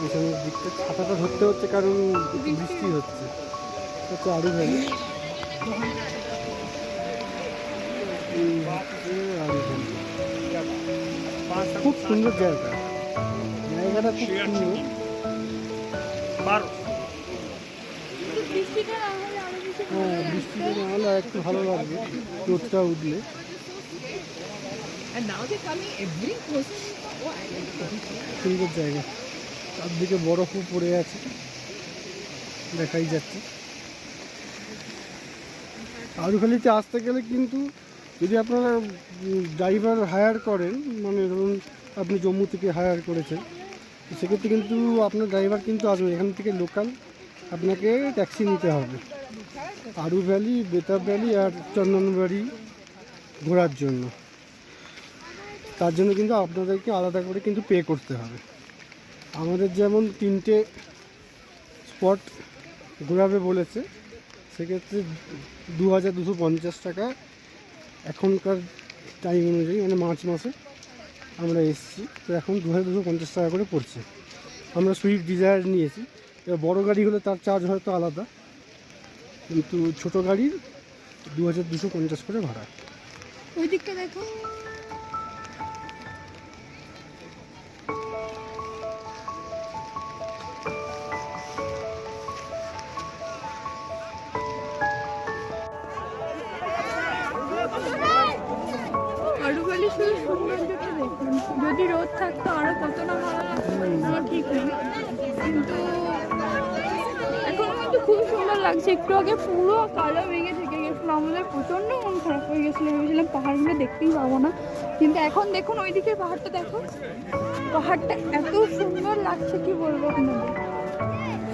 পিছনের দিকটা ছাতাটা ধরতে হচ্ছে কারণ বৃষ্টি হচ্ছে। হচ্ছে আরু ভ্যালি। খুব সুন্দর জায়গা, জায়গাটা খুব সুন্দর। হ্যাঁ, বৃষ্টিটা না হলে একটু ভালো লাগবে, রোদটা উঠলে। সুন্দর জায়গা, চারদিকে বরফও পড়ে আছে, দেখাই যাচ্ছে। আরুখালিতে আসতে গেলে কিন্তু যদি আপনারা ড্রাইভার হায়ার করেন, মানে ধরুন আপনি জম্মু থেকে হায়ার করেছেন, তো সেক্ষেত্রে কিন্তু আপনার ড্রাইভার কিন্তু আসবে এখান থেকে লোকাল, আপনাকে ট্যাক্সি নিতে হবে আরু ভ্যালি, বেতাব ভ্যালি আর চন্দনবাড়ি ঘোরার জন্য। তার জন্য কিন্তু আপনাদেরকে আলাদা করে কিন্তু পে করতে হবে। আমাদের যেমন 3টে স্পট ঘোরাবে বলেছে, সেক্ষেত্রে 2250 টাকা এখনকার টাইম অনুযায়ী, মানে মার্চ মাসে আমরা এসেছি, তো এখন 2250 টাকা করে পড়ছে। আমরা সুইফট ডিজায়ার নিয়েছি। এবার বড়ো গাড়ি হলে তার চার্জ হয়তো আলাদা, কিন্তু ছোটো গাড়ির 2250 করে ভাড়া। ওই দিকটা দেখো, আরুভ্যালি শুধু সৌন্দর্যটা দেখুন। যদি রোদ থাকতো আরো কত না ভালো লাগতো আমার ঠিক নেই, কিন্তু এখন কিন্তু খুব সুন্দর লাগছে। একটু আগে পুরো কালো মেঘে থেকে গেছিলো, আমাদের প্রচণ্ড মন খারাপ হয়ে গেছিলো, ভেবেছিলাম পাহাড়গুলো দেখতেই পাবো না। কিন্তু এখন দেখুন ওই দিকের পাহাড়টা দেখো, পাহাড়টা এত সুন্দর লাগছে কি বলবো আপনাদের।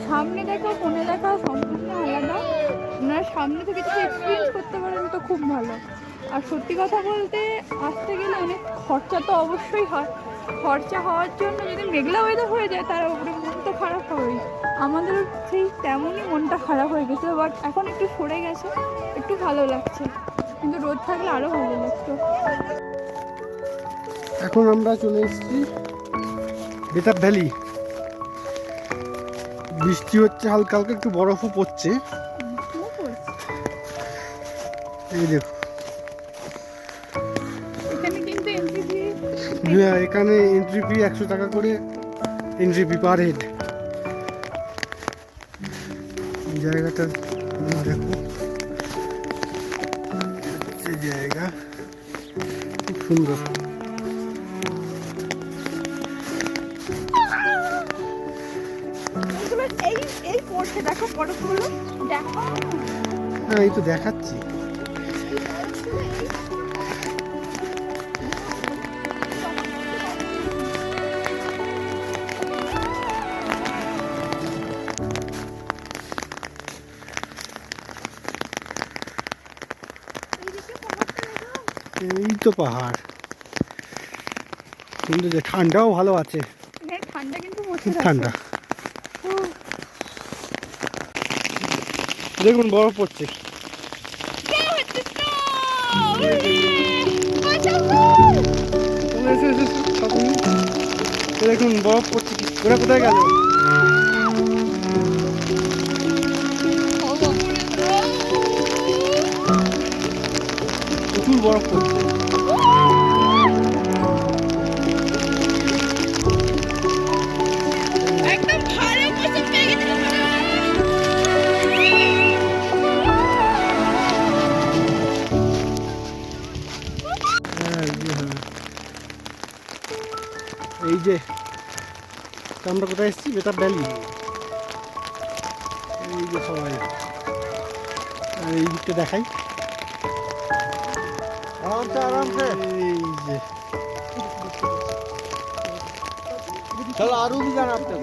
সামনে দেখো ফোনে দেখা সম্পূর্ণ আলাদা, আপনারা সামনে থেকে যদি এক্সপিরিয়েন্স করতে পারেন তো খুব ভালো। আর সত্যি কথা বলতে আসতে গেলে অনেক খরচা তো অবশ্যই হয়, খরচা হওয়ার জন্য যদি মেঘলা ওয়েদার হয়ে যায় তার উপরে মন তো খারাপ হবেই। আমাদের সেই তেমনই মনটা খারাপ হয়ে গেছে, বাট এখন একটু সরে গেছে, একটু ভালো লাগছে, কিন্তু রোদ থাকলে আরও ভালো লাগতো। এখন আমরা চলে এসেছি বেতাব ভ্যালি। বৃষ্টি হচ্ছে হালকা হালকা, একটু বরফও পড়ছে। এই দেখো, এখানে এন্ট্রি ফি 100 টাকা করে, এন্ট্রি ফি পার হেড। জায়গাটা দেখো, জায়গা খুব সুন্দর। এই পড়ছে দেখো, বরফগুলো দেখো। হ্যাঁ, এই তো দেখাচ্ছি। এই তো পাহাড়, কিন্তু যে ঠান্ডাও ভালো আছে, ঠান্ডা কিন্তু খুব ঠান্ডা। দেখুন বরফ পড়ছে, দেখুন বরফ পড়ছে। ওরা কোথায় গেল? প্রচুর বরফ পড়ছে। এই যে আমরা কোথায় এসেছি, বেতাব ভ্যালি। এই যে সবাই, আর এই দিকটা দেখাই আরামসে। এই যে চলো আরো भी जाना आपको,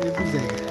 ये भी जाएगा।